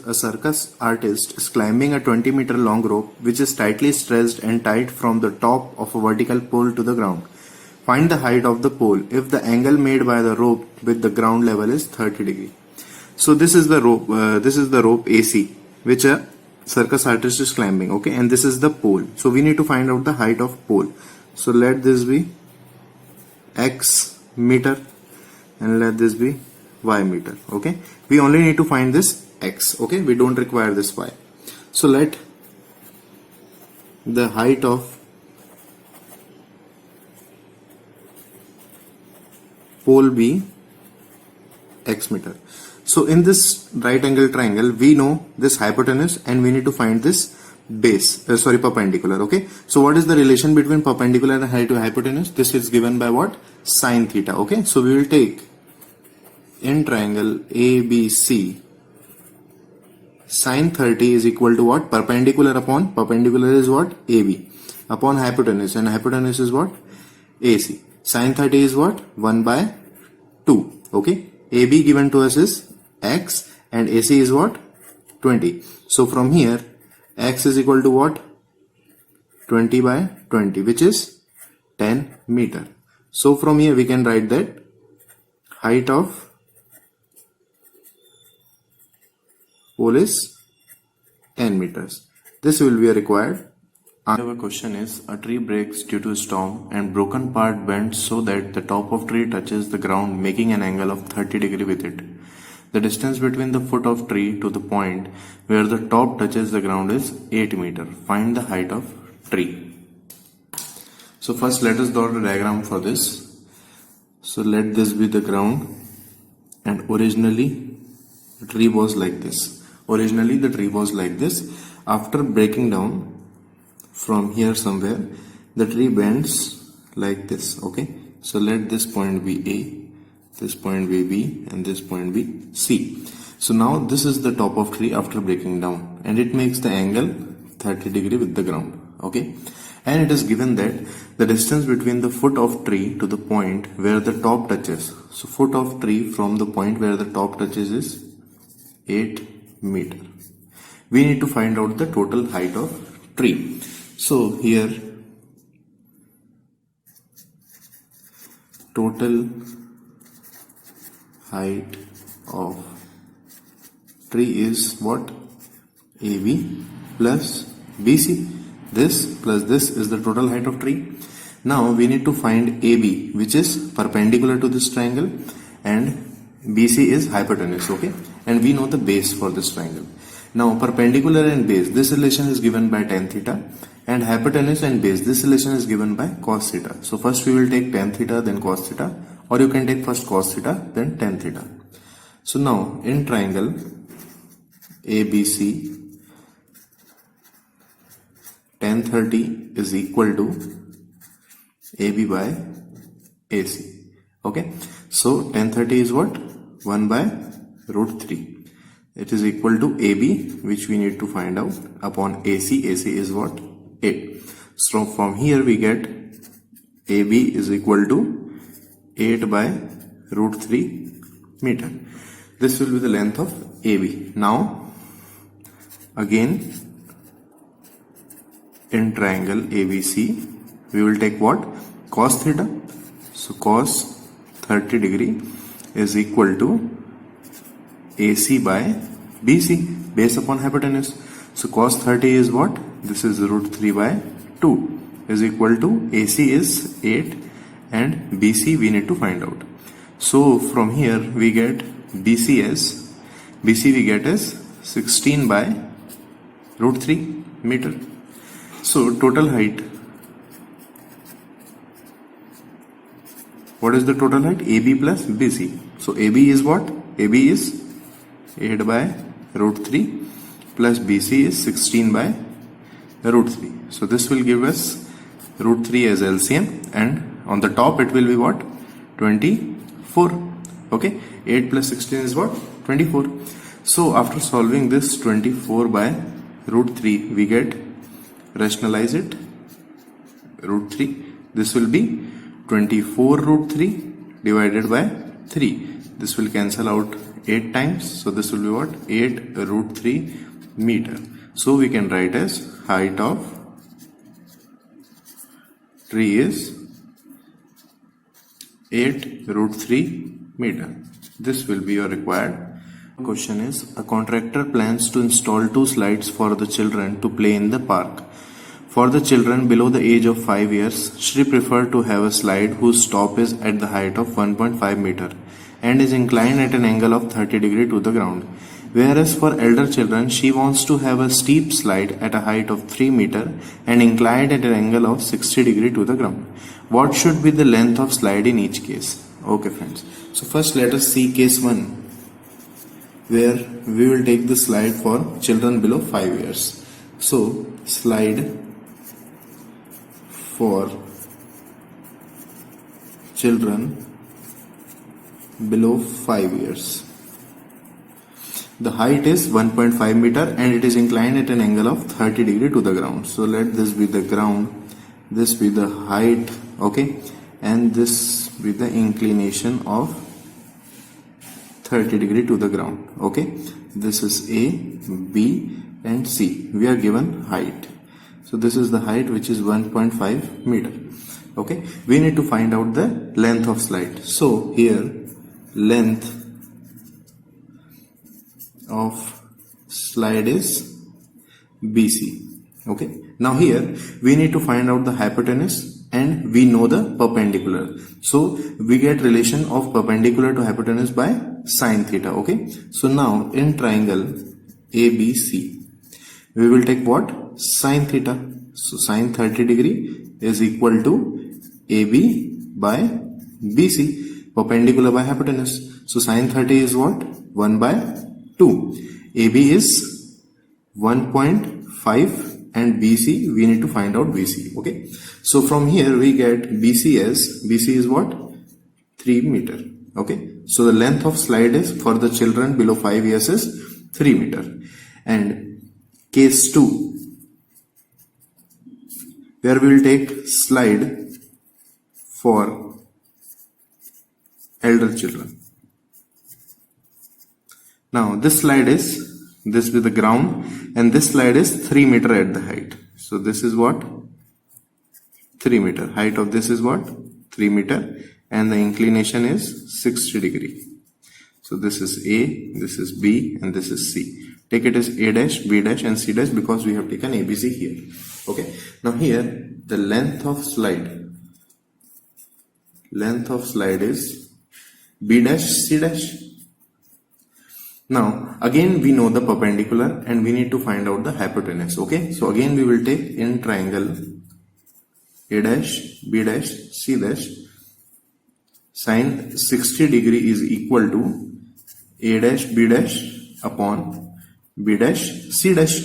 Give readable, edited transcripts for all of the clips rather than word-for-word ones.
A circus artist is climbing a 20-meter long rope which is tightly stretched and tied from the top of a vertical pole to the ground. Find the height of the pole if the angle made by the rope with the ground level is 30 degrees. So this is the rope AC which a circus artist is climbing, okay, and this is the pole. So we need to find out the height of pole. So let this be X meter and let this be Y meter, okay. We only need to find this X, okay, we don't require this Y. So let the height of pole be X meter. So in this right angle triangle we know this hypotenuse and we need to find this base, perpendicular, okay. So what is the relation between perpendicular and height to hypotenuse? This is given by what? Sine theta, okay. So we will take in triangle ABC, sine 30 is equal to what? Perpendicular is what? AB upon hypotenuse, and hypotenuse is what? AC. Sine 30 is what? 1 by 2, okay. AB given to us is X and AC is what? 20. So from here X is equal to what? 20 by 20, which is 10 meter. So from here we can write that height of pole is 10 meters. This will be required. Our question is, a tree breaks due to a storm and broken part bends so that the top of tree touches the ground, making an angle of 30 degrees with it. The distance between the foot of tree to the point where the top touches the ground is 8 meter. Find the height of tree. So first let us draw the diagram for this. So let this be the ground, and originally the tree was like this. After breaking down from here somewhere, the tree bends like this, okay. So let this point be A, this point be B, and this point be C. So now this is the top of tree after breaking down, and it makes the angle 30 degrees with the ground, okay. And it is given that the distance between the foot of tree to the point where the top touches. So foot of tree from the point where the top touches is 8 meter. We need to find out the total height of tree. So here total height of tree is what? AB plus BC. This plus this is the total height of tree. Now we need to find AB, which is perpendicular to this triangle, and BC is hypotenuse, okay, and we know the base for this triangle. Now perpendicular and base, this relation is given by tan theta, and hypotenuse and base, this relation is given by cos theta. So first we will take tan theta then cos theta, or you can take first cos theta then tan theta. So now in triangle ABC, tan 30 is equal to AB by AC, okay. So tan 30 is what? 1 by root 3. It is equal to AB, which we need to find out, upon AC. AC is what? 8. So from here we get AB is equal to 8 by root 3 meter. This will be the length of AB. Now again in triangle ABC we will take what? Cos theta. So cos 30 degree is equal to AC by BC, base upon hypotenuse. So cos 30 is what? This is root 3 by 2 is equal to AC is 8 and BC we need to find out. So from here we get BC we get as 16 by root 3 meter. So total height, what is the total height? AB plus BC. So AB is what? AB is 8 by root 3 plus BC is 16 by root 3. So this will give us root 3 as LCM, and on the top it will be what? 24, okay. 8 plus 16 is what? 24. So after solving this 24 by root 3, we get, rationalize it, root 3. This will be 24 root 3 divided by 3. This will cancel out 8 times. So this will be what? 8 root 3 meter. So we can write as height of tree is 8 root 3 meter. This will be your required. Question is, a contractor plans to install 2 slides for the children to play in the park. For the children below the age of 5 years, she preferred to have a slide whose top is at the height of 1.5 meter and is inclined at an angle of 30 degree to the ground. Whereas for elder children, she wants to have a steep slide at a height of 3 meter and inclined at an angle of 60 degree to the ground. What should be the length of slide in each case? Okay friends, so first let us see case 1, where we will take the slide for children below 5 years. So slide for children below 5 years. The height is 1.5 meter and it is inclined at an angle of 30 degree to the ground. So let this be the ground, this be the height, okay, and this be the inclination of 30 degree to the ground. Okay, this is A, B and C. We are given height. So this is the height, which is 1.5 meter. Okay, we need to find out the length of slide. So here length of slide is BC. Okay, now here we need to find out the hypotenuse and we know the perpendicular. So we get relation of perpendicular to hypotenuse by sine theta. Okay, so now in triangle ABC we will take what? Sine theta. So sine 30 degree is equal to AB by BC, perpendicular by hypotenuse. So sine 30 is what? 1 by 2. AB is 1.5 and BC we need to find out BC. Okay, so from here we get BC is what? 3 meter. Okay, so the length of slide is for the children below 5 years is 3 meter. And case 2, where we will take slide for elder children. Now this slide is this with the ground and this slide is 3 meter at the height. So this is what? 3 meter. Height of this is what? 3 meter and the inclination is 60 degree. So this is A, this is B and this is C. Take it as A dash, B dash and C dash because we have taken ABC here. Okay, now here the length of slide is B dash, C dash. Now again we know the perpendicular and we need to find out the hypotenuse. Okay, so again we will take in triangle A dash, B dash, C dash. Sine 60 degree is equal to A dash, B dash upon B dash, C dash.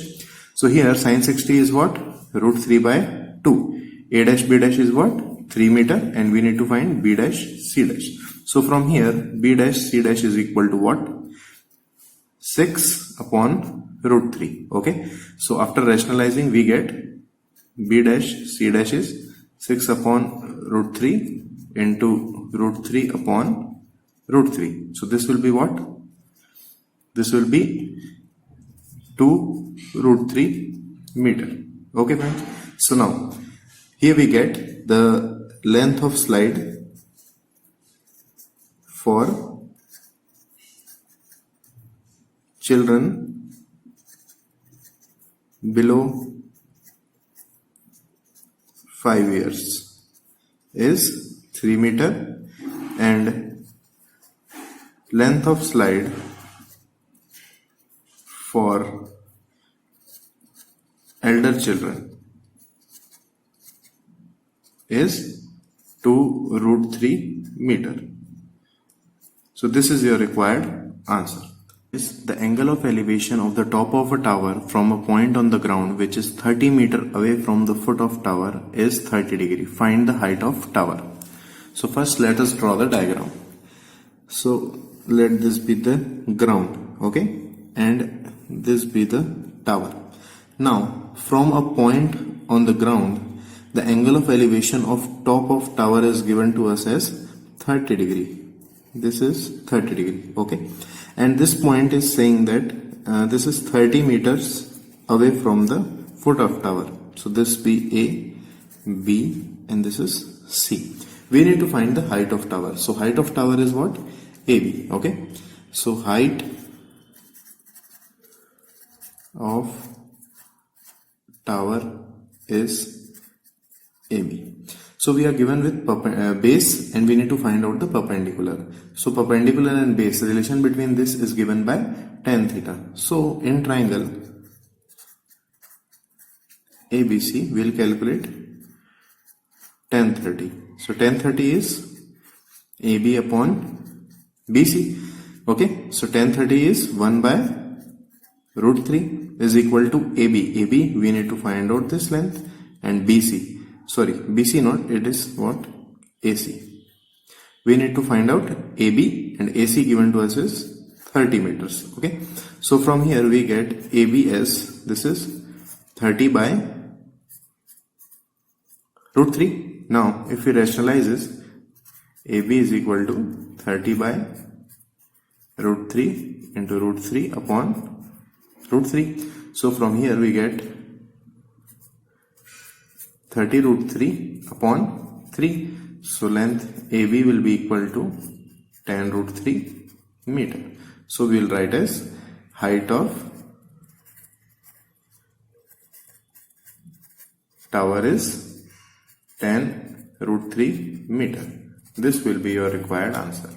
So here sine 60 is what? Root 3 by 2. A dash, B dash is what? 3 meter and we need to find B dash, C dash. So from here B dash, C dash is equal to what? 6 upon root 3. Okay, so after rationalizing we get B dash, C dash is 6 upon root 3 into root 3 upon root 3. So this will be what? This will be 2 root 3 meter. Okay friends, so now here we get the length of slide for children below 5 years is 3 meter and length of slide for elder children is 2 root 3 meter. So this is your required answer. The angle of elevation of the top of a tower from a point on the ground which is 30 meter away from the foot of tower is 30 degree. Find the height of tower. So first let us draw the diagram. So let this be the ground, okay, and this be the tower. Now from a point on the ground, the angle of elevation of top of tower is given to us as 30 degree. this is 30 degree, okay, and this point is saying that this is 30 meters away from the foot of tower. So this be A, B, and this is C. We need to find the height of tower. So height of tower is what? AB, okay. So height of tower is AB. So we are given with base and we need to find out the perpendicular. So perpendicular and base relation between this is given by tan theta. So in triangle ABC we will calculate tan 30. So tan 30 is AB upon BC. Okay, so tan 30 is 1 by root 3 is equal to AB. AB we need to find out this length, and BC, sorry, BC not, it is what? AC. We need to find out AB, and AC given to us is 30 meters. Okay, so from here we get AB as this is 30 by root 3. Now if we rationalize this, AB is equal to 30 by root 3 into root 3 upon root 3. So from here we get 30 root 3 upon 3. So length AB will be equal to tan root 3 meter. So we will write as height of tower is tan root 3 meter. This will be your required answer.